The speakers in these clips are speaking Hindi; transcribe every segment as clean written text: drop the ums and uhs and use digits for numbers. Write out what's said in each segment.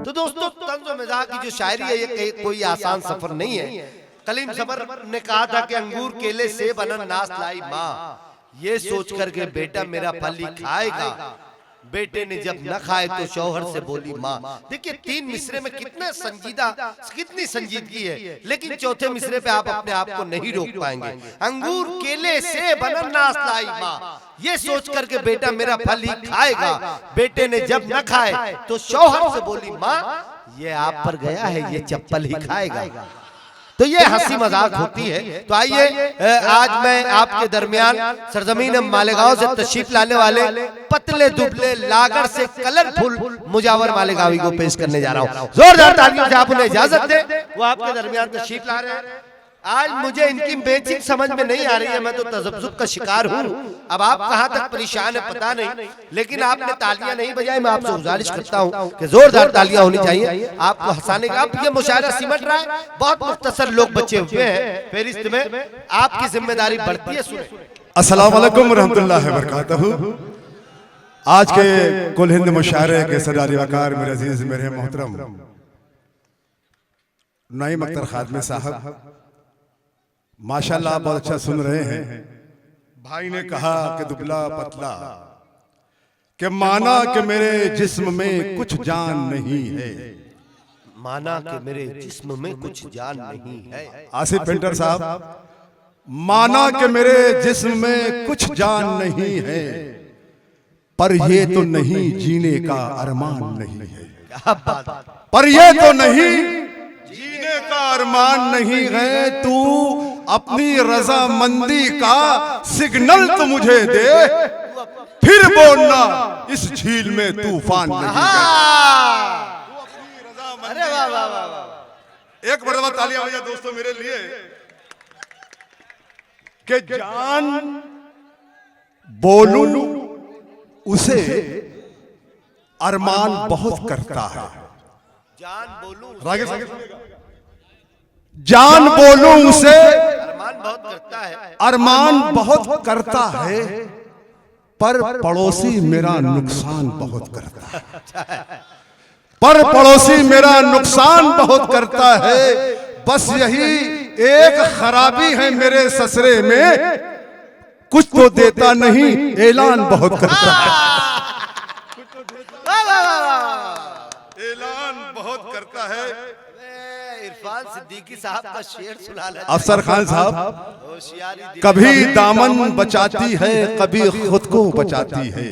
तो दोस्तों तंज़ मिज़ाज की जो शायरी है ये कोई आसान सफर नहीं है। कलीम सबर ने कहा था कि अंगूर केले सेब अनानास लाई माँ, ये सोच कर के बेटा मेरा फल ही खाएगा। बेटे ने जब न खाए तो शौहर से बोली माँ। देखिए 3 मिसरे में कितना संजीदा, कितनी संजीदगी है, लेकिन चौथे मिसरे पे आप अपने आप को नहीं रोक पाएंगे। अंगूर केले सेब अनानास लाई माँ, ये सोच कर के बेटा मेरा फल ही खाएगा। बेटे ने जब न खाए तो शौहर से बोली माँ, ये आप पर गया है, ये चप्पल ही खाएगा। तो ये हंसी मजाक होती है। तो आइए आज मैं आपके दरमियान सरजमीन मालेगांव से तशरीफ लाने वाले पतले दुबले लागर से कलरफुल मुजावर मालेगांवी को पेश करने जा रहा हूँ। जोरदार तालियों से आप उन्हें इजाजत दे, वो आपके दरमियान तशरीफ ला रहे हैं। आज मुझे इनकी बेचिक समझ में नहीं आ रही है, मैं तो तजब्जुब का शिकार हूँ। अब आप कहाँ तक परेशान है पता नहीं, लेकिन आपने तालियां नहीं बजाई। मैं आपसे गुजारिश करता हूँ कि जोरदार तालियां होनी चाहिए आपको हंसाने का। अब ये मुशायरा सिमट रहा है, बहुत मुख्तसर लोग बचे हुए हैं फेरिस्त में, आपकी जिम्मेदारी बढ़ती है। सुने। अस्सलाम वालेकुम रहमतुल्लाहि व बरकातहू। आज के कुल हिंद मुशायरे के सदारी वकार मेरे अजीज मेरे मोहतरम नईम अख्तर खादमी साहब, माशाल्लाह बहुत अच्छा सुन रहे हैं। भाई ने कहा कि दुबला पतला कि माना कि मेरे जिस्म में कुछ जान नहीं है, माना कि मेरे जिस्म में कुछ जान नहीं है। आसिफ पेंटर साहब, माना कि मेरे जिस्म में कुछ जान नहीं है, पर ये तो नहीं जीने का अरमान नहीं है। क्या बात, पर ये तो नहीं जीने का अरमान नहीं है। तू अपनी रजामंदी का सिग्नल तो मुझे दे, फिर बोलना इस झील में तूफान नहीं है। अरे वाह वाह वाह, एक मरतबा तालियां बजा दोस्तों मेरे लिए कि जान बोलूं उसे अरमान बहुत करता है। जान बोलूं जान बोलूं उसे अरमान बहुत करता है, अरमान बहुत करता है, पर पड़ोसी मेरा नुकसान बहुत करता है। पर पड़ोसी मेरा नुकसान बहुत करता है। बस यही एक खराबी है मेरे ससरे में, कुछ तो देता नहीं ऐलान बहुत करता है। ऐलान बहुत करता है। इरफान सिद्दीकी साहब का शेर सुना ले। अफसर खान साहब, कभी दामन बचाती है कभी खुद को बचाती है,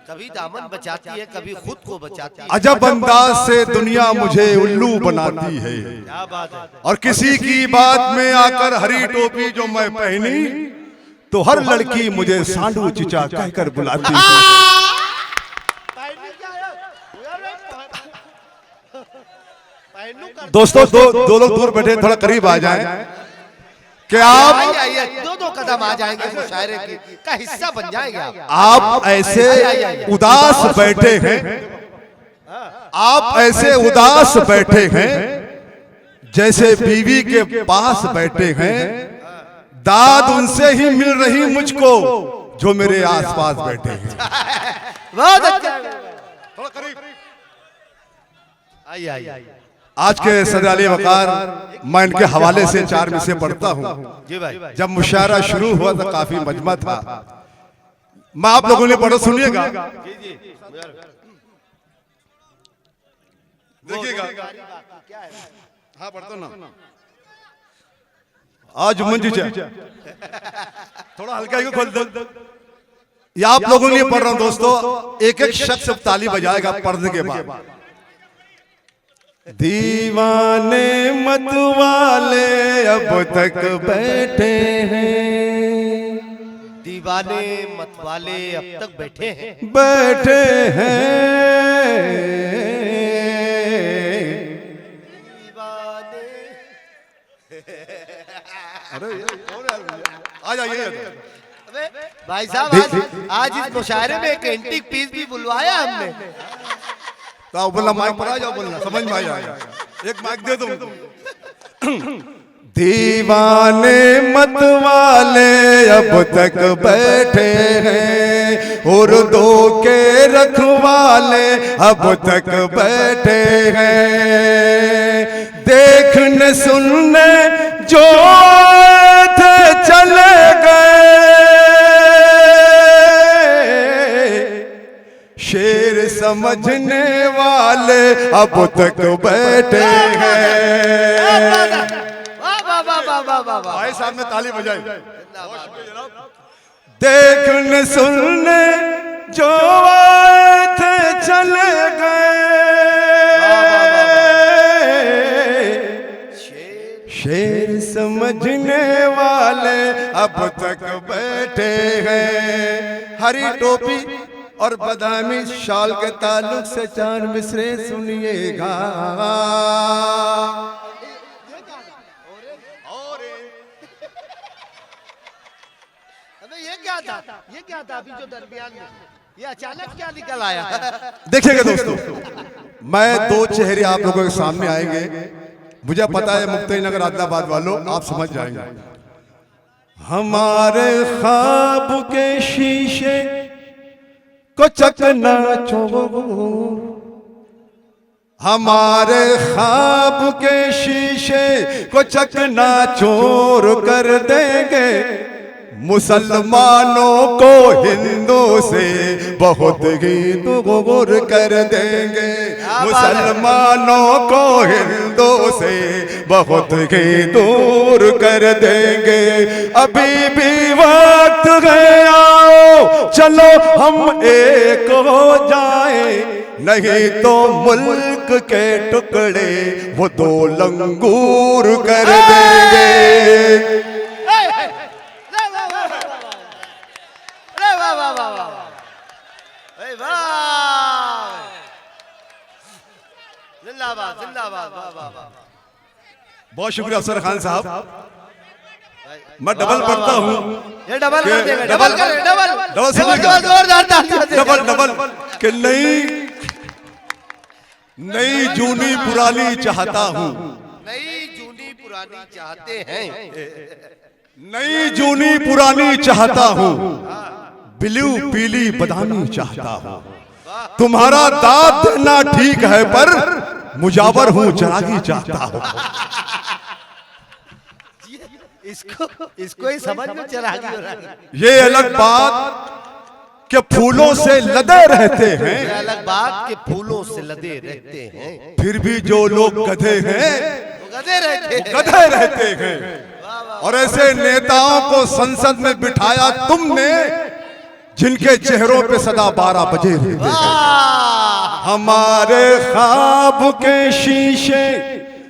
कभी दामन बचाती है कभी खुद को बचाती है। अजब अंदाज से दुनिया मुझे उल्लू बनाती है। क्या बात है। और किसी की बात में आकर हरी टोपी जो मैं पहनी, तो हर लड़की मुझे सांडू चिचा कहकर बुलाती है। दोस्तों दो लोग दूर बैठे, थोड़ा करीब आ जाएं कि आप दो कदम आ जाएंगे, मुशायरे का हिस्सा बन जाएंगे। आप ऐसे उदास बैठे हैं, आप ऐसे उदास बैठे हैं जैसे बीवी के पास बैठे हैं। दाद उनसे ही मिल रही मुझको जो मेरे आसपास बैठे हैं। बहुत अच्छा, थोड़ा करीब आइए। आज के सदाली वकार मैं इनके हवाले से 4 मिसरे पढ़ता हूँ। जब मुशायरा शुरू हुआ तो काफी मजमा था। मैं आप लोगों ने पढ़ो, सुनिएगा, देखिएगा। हाँ पढ़ता ना, आज मंजू थोड़ा हल्का ही खोल दो। ये आप लोगों के लिए पढ़ रहा हूँ दोस्तों। एक एक शख्स ताली बजाएगा पढ़ने के बाद। दीवाने मत वाले अब तक बैठे हैं, दीवाने मत वाले अब तक बैठे हैं, बैठे हैं। दीवाने अरे आ जाइए भाई साहब, आज इस मुशायरे में एक एंटीक पीस भी बुलवाया हमने। तो बोलना माइक पर आ जाओ, बोलना समझ में आ जाएगा। एक माइक दे दो। दीवाने मत वाले अब तक बैठे हैं और दो के रखवा वाले अब तक बैठे हैं। देखने सुनने जो थे चले गए, शेर समझने वाले अब तक बैठे हैं। भाई साहब ने ताली बजाई। देखने सुनने जो थे चले गए, शेर समझने वाले अब तक बैठे हैं। हरी टोपी और बदामी शाल के ताल्लुक से चार मिसरे सुनिएगा। ये क्या था अभी जो दरमियान में, ये अचानक क्या निकल आया? देखिएगा दोस्तों, मैं दो चेहरे आप लोगों के सामने आएंगे। मुझे पता है मुफ्ती नगर आदिलाबाद वालों आप समझ जाएंगे। हमारे ख्वाब के शीशे को चकनाचूर, हमारे ख्वाब के शीशे को चकनाचूर कर देंगे। मुसलमानों को हिंदू से बहुत ही दूर कर देंगे। मुसलमानों को हिंदू से बहुत ही दूर कर देंगे। अभी भी वक्त है, आओ चलो हम एक हो जाए, नहीं तो मुल्क के टुकड़े वो दो लंगूर कर देंगे। जिंदाबाद जिंदाबाद। बहुत शुक्रिया अफसर खान साहब। मैं डबल पढ़ता हूँ। ये डबल कर देगा, डबल कर, डबल डबल डबल डबल कि नई जूनी पुरानी चाहता हूँ, नई जूनी पुरानी चाहते हैं, नई जूनी पुरानी चाहता हूँ, ब्लू पीली बदामी चाहता हूँ। तुम्हारा दाद देना ठीक है पर मुजावर हूँ चरागी चाहता हूँ। इसको ही समझ में चरागी हो रहा है। ये अलग बात के फूलों से लदे रहते हैं, ये अलग बात के फूलों से लदे रहते हैं, फिर भी जो लोग गधे हैं वो गधे रहते हैं, गधे रहते हैं। और ऐसे नेताओं को संसद में बिठाया तुमने जिनके चेहरों पे सदा 12 बजे रहते हैं। हमारे ख्वाब के शीशे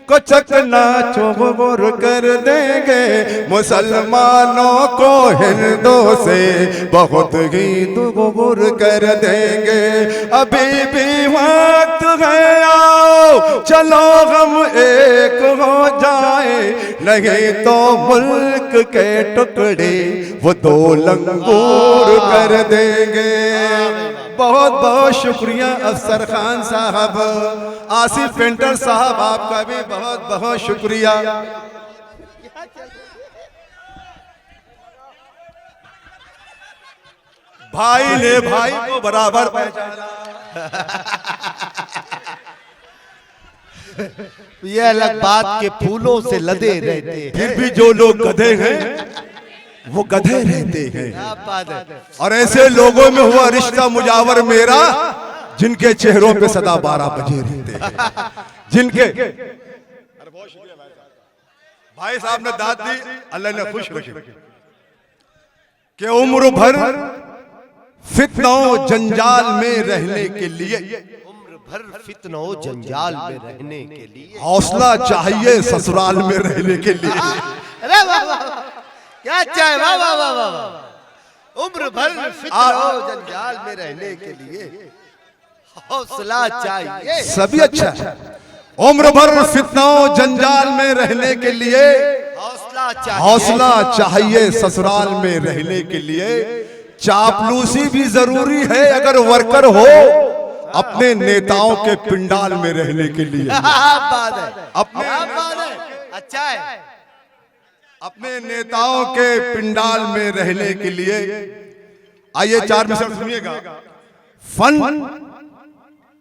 को चकनाचूर कर देंगे। मुसलमानों को हिंदू से बहुत ही दूर कर देंगे। अभी भी वक्त है, आओ चलो हम एक हो जाए, नहीं तो मुल्क के टुकड़े वो दो लंगूर कर देंगे। बहुत बहुत शुक्रिया अफसर खान साहब, आसिफ पेंटर साहब आपका भी बहुत बहुत शुक्रिया। भाई ने भाई को बराबर पहचाना। ये अलग बात के फूलों से लदे रहते हैं, फिर भी जो लोग गधे हैं वो गधे रहते हैं। और ऐसे लोगों में हुआ रिश्ता मुजावर मेरा जिनके चेहरों पे सदा 12 बजे रहते हैं, जिनके भाई साहब ने दाद दी, अल्लाह ने खुश रखे कि उम्र भर फितनों जंजाल में रहने के लिए, उम्र भर फितनों जंजाल में रहने के लिए हौसला चाहिए ससुराल में रहने के लिए। अरे वाह वाह, क्या चाहे, वाह वाह वाह वाह। उम्र भर फितनों जंजाल में रहने के लिए हौसला चाहिए। सभी अच्छा है। उम्र भर फितनों जंजाल में रहने के लिए हौसला चाहिए ससुराल में रहने के लिए। चापलूसी भी जरूरी है अगर वर्कर हो अपने नेताओं के पिंडाल में रहने के लिए। अपने अच्छा है, अपने नेताओं के पिंडाल में रहने के लिए। आइए 4 मिनट सुनिएगा। फन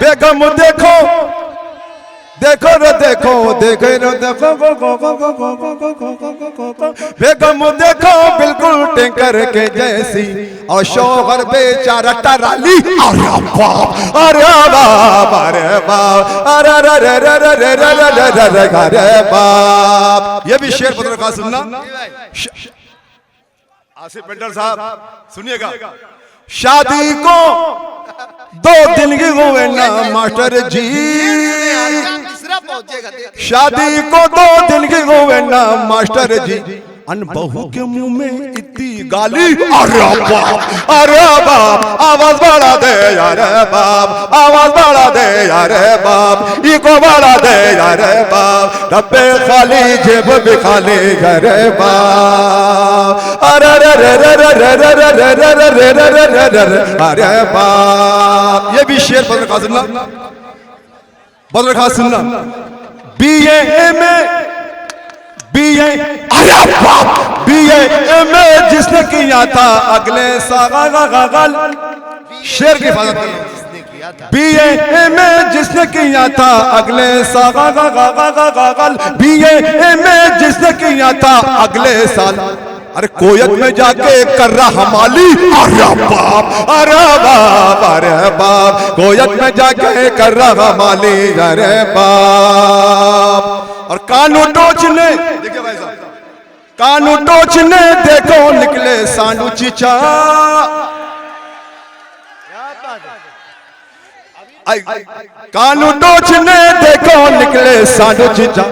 बेगम देखो देखो रे देखो देखो रे देखो बेगम देखो बिल्कुल टैंकर के जैसी और शौहर बेचारा टराली। अरे बाप अरे बाप अरे बाप अरे अरे अरे अरे अरे बाप। ये भी शेर पत्र का सुनना। आसिफ पेंटर साहब सुनिएगा। शादी को 2 दिन की हुए ना मास्टर जी, शादी को 2 दिन की हुए ना मास्टर जी, अनबहू के मुंह में इतनी गाली। अरे बाप अरे बाप आवाज बढ़ा दे यार बाप, आवाज बढ़ा दे यार बाप, इको बढ़ा दे यार बाप, डब्बे खाली जेब भी खाली यार बाप। अरे रे रे रे रे रे रे रे रे रे रे रे अरे बाप। ये भी शेर बदल खा सुनना, बदल खा सुनना। BA में BA अरे बाप BA में जिसने किया था अगले साल, शेर की हिफाजत कर। BA में जिसने किया था अगले साल, BA में जिसने किया था अगले साल, अरे कोयत में जाके कर रहा माली। अरे बाप अरे बाप अरे बाप, कोयत में जाके कर रहा माली अरे बाप। और कानू टोचने देखिए भाई साहब, कानू टोचने देखो निकले सांडू चीचा। कानू टोचने देखो निकले सांडू चीचा।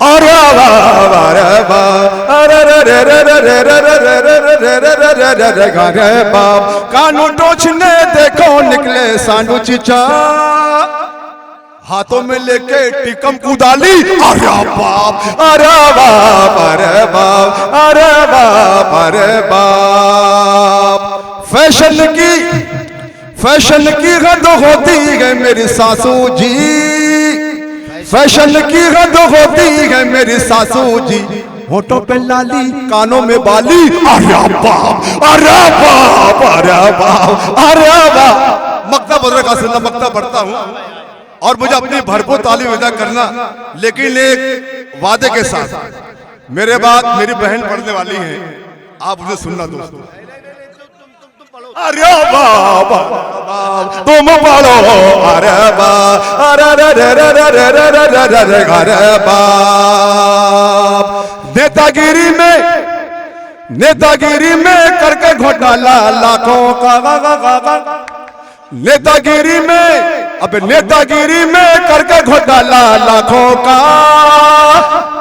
अरे बाप, कानू टोचने देखो निकले सांडू चीचा, हाथों में लेके टिकम कुदाली। अरे बाप अरे बाप अरे बाप अरे बाप अरे बाप। फैशन की हद होती है मेरी सासू जी, फैशन की हद होती है मेरी सासू जी, होठों पे लाली कानों में बाली। अरे बाप अरे बाप अरे बाप अरे बाप। मक्ता बदल का सुनना, मक्ता पढ़ता हूँ और मुझे अपनी भरपूर तालीम अदा करना, लेकिन एक वादे के साथ। मेरे बाद मेरी बहन पढ़ने वाली है, आप मुझे सुनना दोस्तों। अरे बाबा तुम पढ़ो अरे बाप अरे अरे बाप। नेतागिरी में करके घोटाला लाखों का, नेतागिरी में अब नेतागिरी में करके घोटाला लाखों का,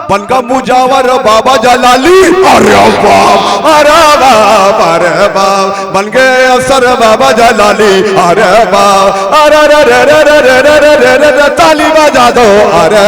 बनका मुजावर बाबा जलाली। अरे बाप अरे बाप अरे बाप, बन गए अफसर बाबा जलाली। अरे बाप अरे रे रे रे रे रे रे रे ताली बजा दो। अरे